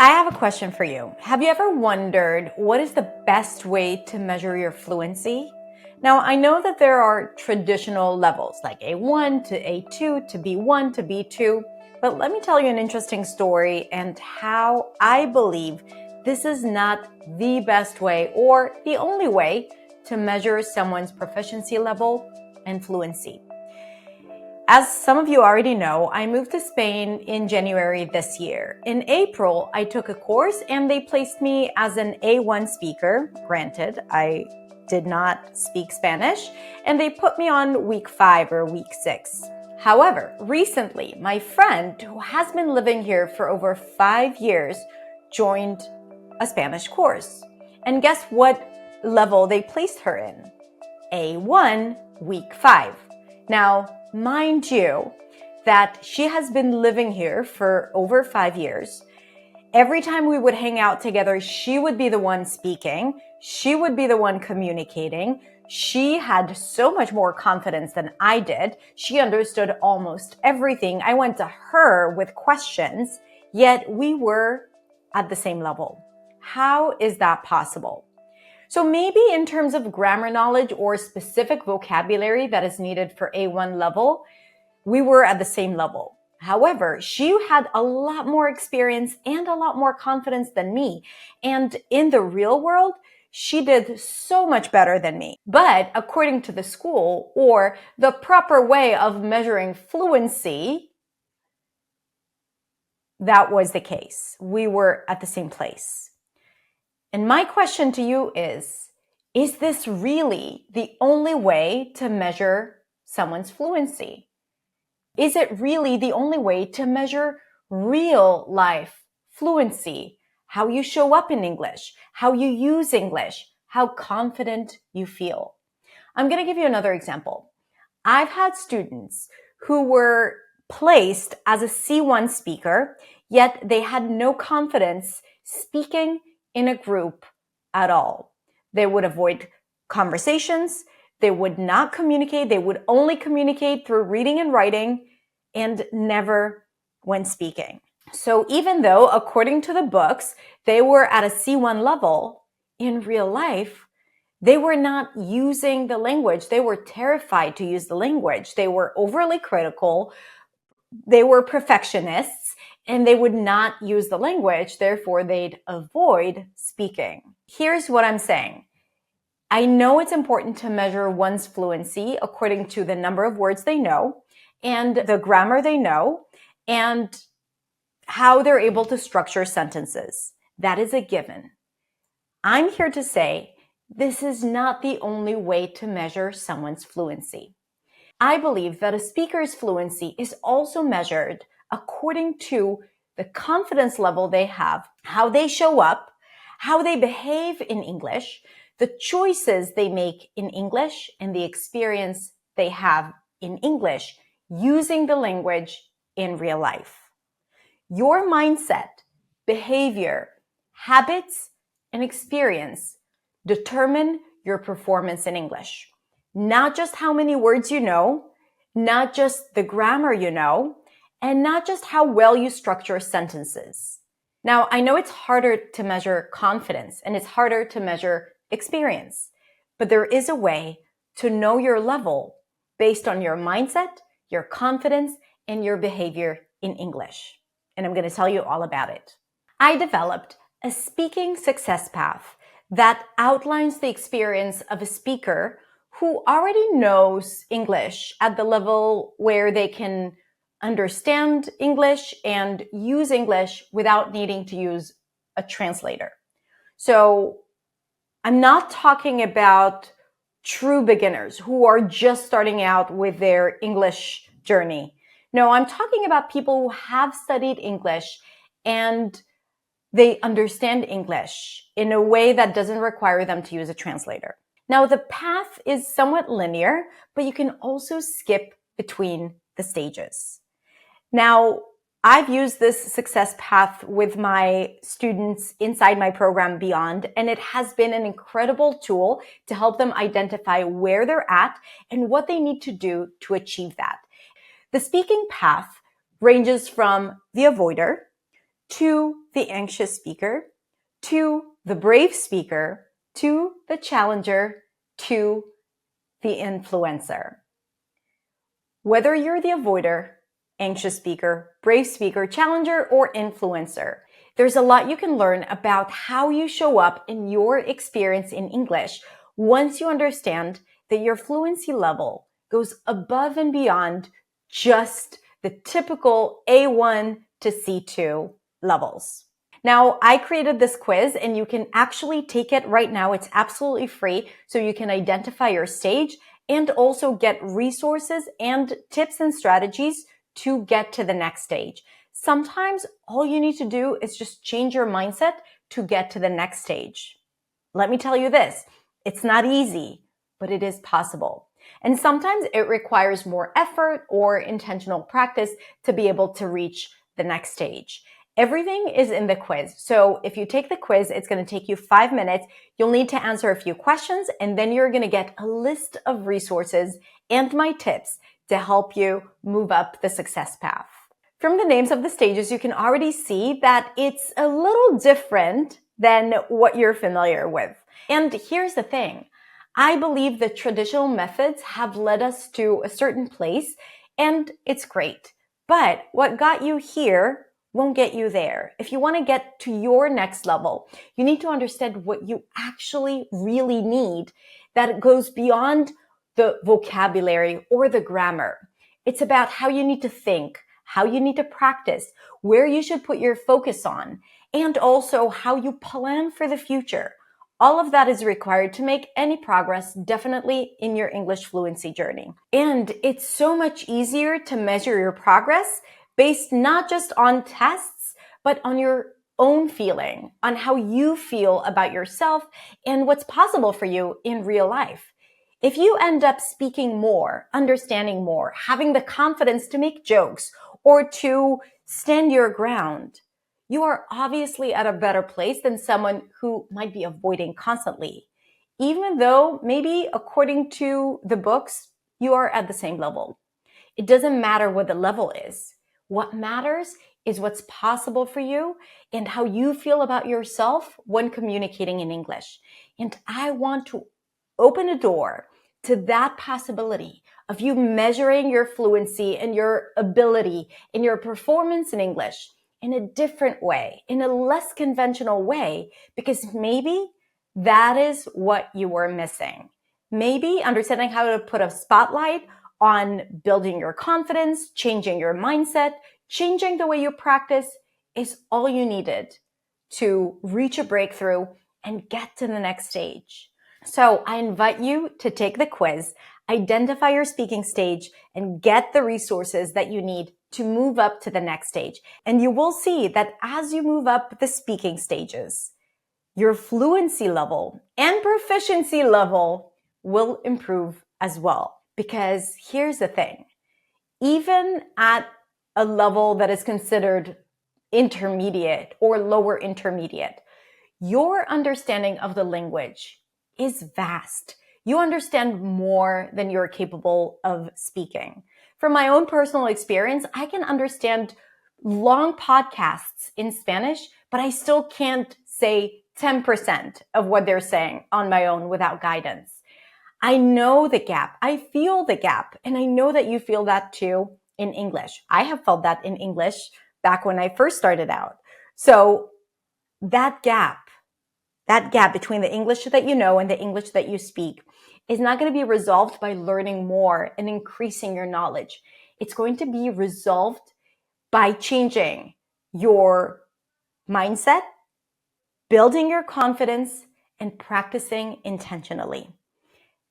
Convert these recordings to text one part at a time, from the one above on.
I have a question for you. Have you ever wondered what is the best way to measure your fluency? Now, I know that there are traditional levels like A1 to A2 to B1 to B2, but let me tell you an interesting story and how I believe this is not the best way or the only way to measure someone's proficiency level and fluency. As some of you already know, I moved to Spain in January this year. In April, I took a course and they placed me as an A1 speaker. Granted, I did not speak Spanish, and they put me on week 5 or week 6. However, recently, my friend who has been living here for over 5 years joined a Spanish course. And guess what level they placed her in? A1, week 5. Now, mind you, that she has been living here for over 5 years. Every time we would hang out together, she would be the one speaking. She would be the one communicating. She had so much more confidence than I did. She understood almost everything. I went to her with questions, yet we were at the same level. How is that possible? So maybe in terms of grammar knowledge or specific vocabulary that is needed for A1 level, we were at the same level. However, she had a lot more experience and a lot more confidence than me. And in the real world, she did so much better than me. But according to the school, or the proper way of measuring fluency, that was the case. We were at the same place. And my question to you is this really the only way to measure someone's fluency? Is it really the only way to measure real life fluency? How you show up in English, how you use English, how confident you feel. I'm going to give you another example. I've had students who were placed as a C1 speaker, yet they had no confidence speaking in a group at all. They would avoid conversations. They would not communicate. They would only communicate through reading and writing and never when speaking. So even though, according to the books, they were at a C1 level, in real life, they were not using the language. They were terrified to use the language. They were overly critical. They were perfectionists, and they would not use the language. Therefore, they'd avoid speaking. Here's what I'm saying. I know it's important to measure one's fluency according to the number of words they know and the grammar they know and how they're able to structure sentences. That is a given. I'm here to say this is not the only way to measure someone's fluency. I believe that a speaker's fluency is also measured according to the confidence level they have, how they show up, how they behave in English, the choices they make in English, and the experience they have in English using the language in real life. Your mindset, behavior, habits, and experience determine your performance in English. Not just how many words you know, not just the grammar you know, and not just how well you structure sentences. Now, I know it's harder to measure confidence and it's harder to measure experience, but there is a way to know your level based on your mindset, your confidence, and your behavior in English. And I'm going to tell you all about it. I developed a speaking success path that outlines the experience of a speaker who already knows English at the level where they can understand English and use English without needing to use a translator. So I'm not talking about true beginners who are just starting out with their English journey. No, I'm talking about people who have studied English and they understand English in a way that doesn't require them to use a translator. Now, the path is somewhat linear, but you can also skip between the stages. Now, I've used this success path with my students inside my program Beyond, and it has been an incredible tool to help them identify where they're at and what they need to do to achieve that. The speaking path ranges from the avoider to the anxious speaker, to the brave speaker, to the challenger, to the influencer. Whether you're the avoider, anxious speaker, brave speaker, challenger, or influencer, there's a lot you can learn about how you show up in your experience in English once you understand that your fluency level goes above and beyond just the typical A1 to C2 levels. Now, I created this quiz and you can actually take it right now. It's absolutely free, so you can identify your stage and also get resources and tips and strategies to get to the next stage. Sometimes all you need to do is just change your mindset to get to the next stage. Let me tell you this, it's not easy, but it is possible. And sometimes it requires more effort or intentional practice to be able to reach the next stage. Everything is in the quiz. So if you take the quiz, it's going to take you 5 minutes. You'll need to answer a few questions, and then you're going to get a list of resources and my tips to help you move up the success path. From the names of the stages, you can already see that it's a little different than what you're familiar with. And here's the thing. I believe the traditional methods have led us to a certain place, and it's great. But what got you here won't get you there. If you want to get to your next level, you need to understand what you actually really need that goes beyond the vocabulary or the grammar. It's about how you need to think, how you need to practice, where you should put your focus on, and also how you plan for the future. All of that is required to make any progress, definitely in your English fluency journey. And it's so much easier to measure your progress based not just on tests, but on your own feeling, on how you feel about yourself and what's possible for you in real life. If you end up speaking more, understanding more, having the confidence to make jokes or to stand your ground, you are obviously at a better place than someone who might be avoiding constantly, even though maybe according to the books, you are at the same level. It doesn't matter what the level is. What matters is what's possible for you and how you feel about yourself when communicating in English. And I want to open a door to that possibility of you measuring your fluency and your ability and your performance in English in a different way, in a less conventional way, because maybe that is what you were missing. Maybe understanding how to put a spotlight on building your confidence, changing your mindset, changing the way you practice is all you needed to reach a breakthrough and get to the next stage. So I invite you to take the quiz, identify your speaking stage, and get the resources that you need to move up to the next stage. And you will see that as you move up the speaking stages, your fluency level and proficiency level will improve as well. Because here's the thing, even at a level that is considered intermediate or lower intermediate, your understanding of the language is vast. You understand more than you're capable of speaking. From my own personal experience, I can understand long podcasts in Spanish, but I still can't say 10% of what they're saying on my own without guidance. I know the gap. I feel the gap. And I know that you feel that too in English. I have felt that in English back when I first started out. So that gap between the English that you know and the English that you speak is not going to be resolved by learning more and increasing your knowledge. It's going to be resolved by changing your mindset, building your confidence, and practicing intentionally.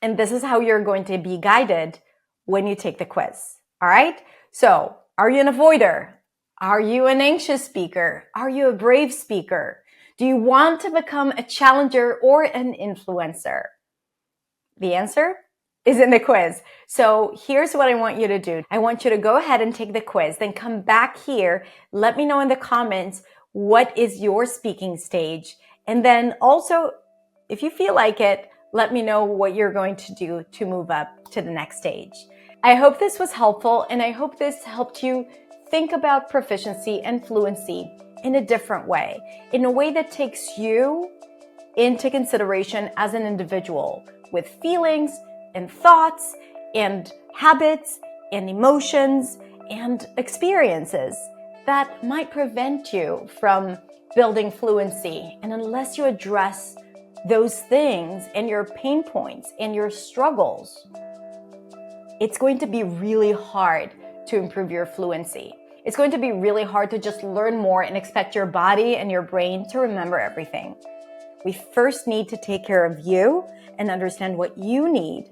And this is how you're going to be guided when you take the quiz. All right? So, are you an avoider? Are you an anxious speaker? Are you a brave speaker? Do you want to become a challenger or an influencer? The answer is in the quiz. So here's what I want you to do. I want you to go ahead and take the quiz, then come back here. Let me know in the comments what is your speaking stage. And then also, if you feel like it, let me know what you're going to do to move up to the next stage. I hope this was helpful, and I hope this helped you think about proficiency and fluency in a different way, in a way that takes you into consideration as an individual with feelings and thoughts and habits and emotions and experiences that might prevent you from building fluency. And unless you address those things and your pain points and your struggles, it's going to be really hard to improve your fluency. It's going to be really hard to just learn more and expect your body and your brain to remember everything. We first need to take care of you and understand what you need.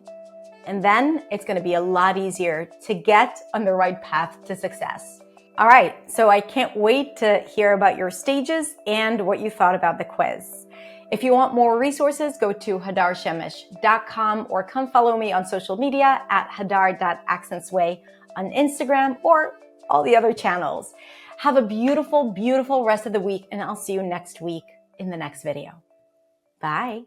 And then it's going to be a lot easier to get on the right path to success. All right, so I can't wait to hear about your stages and what you thought about the quiz. If you want more resources, go to hadarshemish.com or come follow me on social media at hadar.accentsway on Instagram or all the other channels. Have a beautiful, beautiful rest of the week, and I'll see you next week in the next video. Bye.